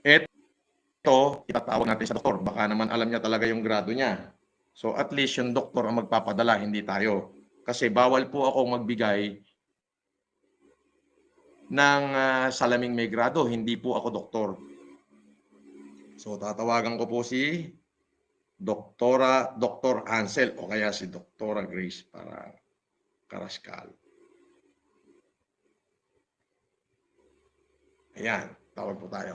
Ito, itatawag natin sa doktor. Baka naman alam niya talaga yung grado niya. So at least yung doktor ang magpapadala, hindi tayo. Kasi bawal po ako magbigay ng salaming may grado. Hindi po ako doktor. So tatawagan ko po si Dr. Ansel o kaya si Dr. Grace para Carrascal. Ayan, tawag po tayo.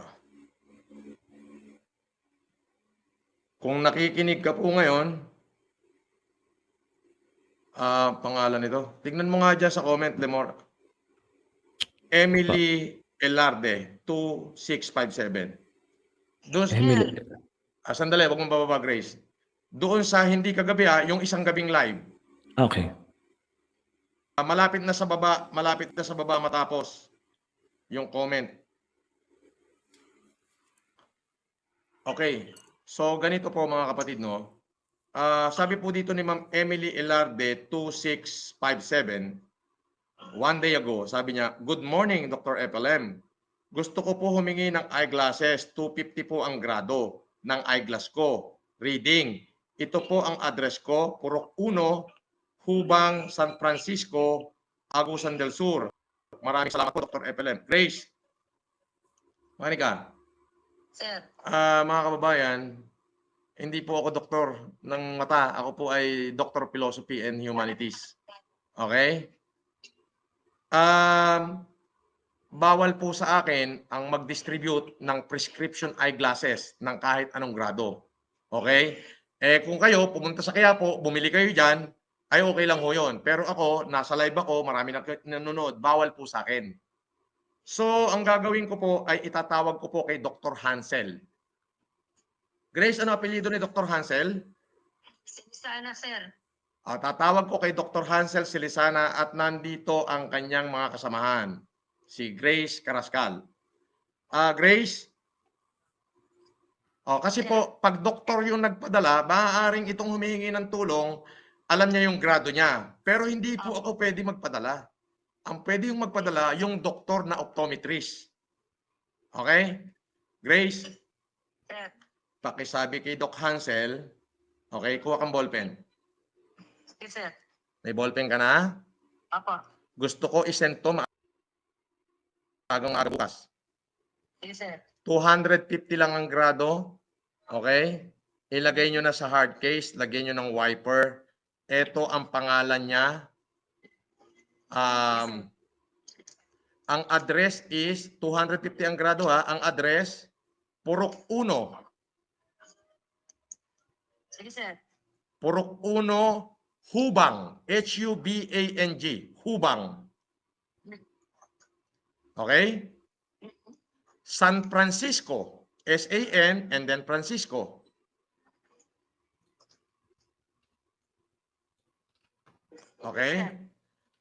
Kung nakikinig ka po ngayon, pangalan nito. Tignan mo nga dyan sa comment, Lemor. Emily Elarde, 2657. Doon, Emily. sandali, wag mong bababa, Grace. Doon sa hindi kagabi yung isang gabing live. Okay. Malapit na sa baba matapos yung comment. Okay. So ganito po mga kapatid, no. Sabi po dito ni Ma'am Emily Elarde 2657, one day ago, sabi niya, "Good morning, Dr. FLM. Gusto ko po humingi ng eyeglasses. 250 po ang grado ng eyeglass ko. Reading. Ito po ang address ko, Purok 1, Hubang, San Francisco, Agusan del Sur. Maraming salamat po, Dr. FLM. Grace, makinig ka. Sir. Mga kababayan, hindi po ako doktor ng mata. Ako po ay Doctor of Philosophy and Humanities. Okay? Bawal po sa akin ang mag-distribute ng prescription eyeglasses ng kahit anong grado. Okay? Kung kayo pumunta sa Quiapo, bumili kayo dyan, ay okay lang ho yun. Pero ako, nasa live ako, marami nanonood, bawal po sa akin. So, ang gagawin ko po ay itatawag ko po kay Dr. Hansel. Grace, ano apelyido ni Dr. Hansel? Silisana, sir. Tatawag ko kay Dr. Hansel Silisana at nandito ang kanyang mga kasamahan. Si Grace Carrascal. Grace? Kasi po, pag doktor yung nagpadala, maaaring itong humihingi ng tulong, alam niya yung grado niya. Pero hindi po ako pwede magpadala. Ang pwede yung magpadala, yung doktor na optometrist. Okay? Grace? Sir. Pakisabi kay Doc Hansel, okay, kuha kang ballpen. Sige, sir. May ballpen ka na? Apo. Gusto ko isend to maagang araw bukas. Sige, sir. 250 lang ang grado. Okay? Ilagay nyo na sa hard case. Lagyan nyo ng wiper. Ito ang pangalan niya. Ang address is 250 ang grado ha. Ang address, Purok 1. Sige, sir. Purok 1, Hubang. Hubang. Hubang. Okay? San Francisco. S-A-N and then Francisco. Okay?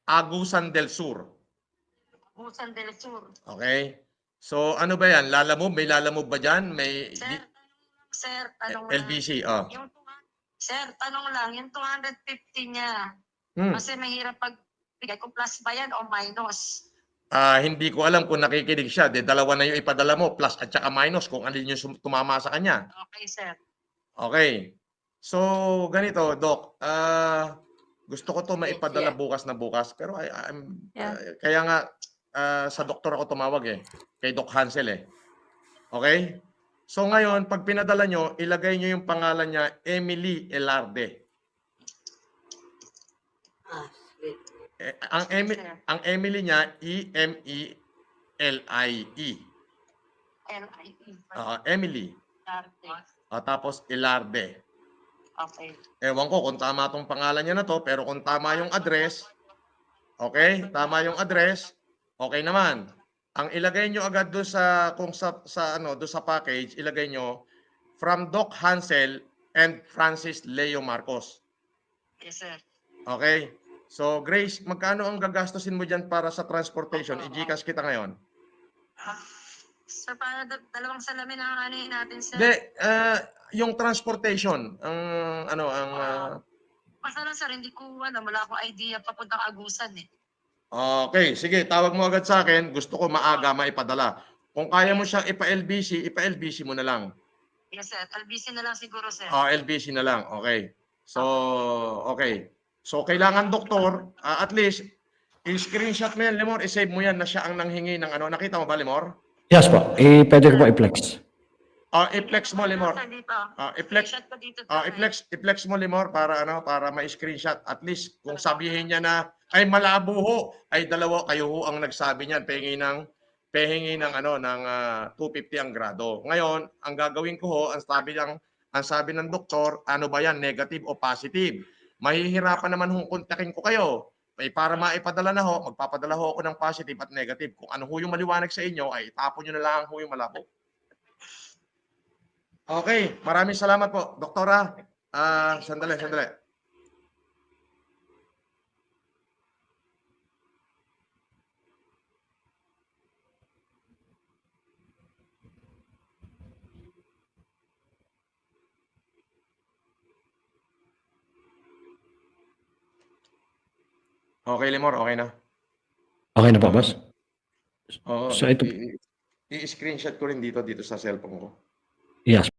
Agusan del Sur. Agusan del Sur. Okay? So, ano ba yan? Lalamove? May lalamove ba dyan? May Sir, tanong LBC, lang. Sir, tanong lang, yung 250 niya, kasi mahirap pagbigay kung plus ba yan o minus. Hindi ko alam kung nakikinig siya. Dalawa na yung ipadala mo, plus at saka minus, kung alin yung tumama sa kanya. Okay, sir. Okay. So, ganito, Doc. Gusto ko to maipadala bukas na bukas. Pero kaya nga, sa doktor ako tumawag kay Doc Hansel Okay? So ngayon, pag pinadala nyo, ilagay nyo yung pangalan niya, Emily Elarde. Ang Emily niya, E-M-E-L-I-E. Emily. Tapos Elarde. Okay. Ewan ko kung tama tong pangalan niya na to, pero kung tama yung address, okay, tama yung address, okay naman. Ang ilagay nyo agad doon sa doon sa package, ilagay nyo from Doc Hansel and Francis Leo Marcos. Yes, sir. Okay? So, Grace, magkano ang gagastusin mo dyan para sa transportation? I-Gcash kita ngayon. Sir, para dalawang salamin ang anin natin, sir. Hindi, yung transportation, Masala, sir, hindi ko alam. Wala akong idea papuntang Agusan Okay, sige, tawag mo agad sa akin. Gusto ko maaga maipadala. Kung kaya mo siyang ipa-LBC mo na lang. Yes, sir. LBC na lang siguro, sir. LBC na lang. Okay. So, okay. So, kailangan doktor, at least, i-screenshot mo yan, Lemor, i-save mo yan na siya ang nanghingi ng ano. Nakita mo ba, Lemor? Yes po. Pwede ko po i-flex. I-flex mo, Lemor. Dito. I-flex. Screenshot ko dito, sir. I-flex mo, Lemor, para ma-screenshot. At least, kung sabihin niya na, ay malabo ho, ay dalawa kayo ho ang nagsabi niyan, pahingi ng 250 ang grado. Ngayon, ang gagawin ko ho, ang sabi ng doktor, ano ba yan, negative o positive? Mahihirapan naman hong kontakin ko kayo. Para maipadala na ho, magpapadala ho ako ng positive at negative. Kung ano ho yung maliwanag sa inyo, ay itapon nyo na lang ho yung malabo. Okay, maraming salamat po. Doktora, sandali. Okay, Lemor, okay na. Okay na po, boss? Oo, So ito, i-screenshot ko rin dito sa cellphone ko. yes.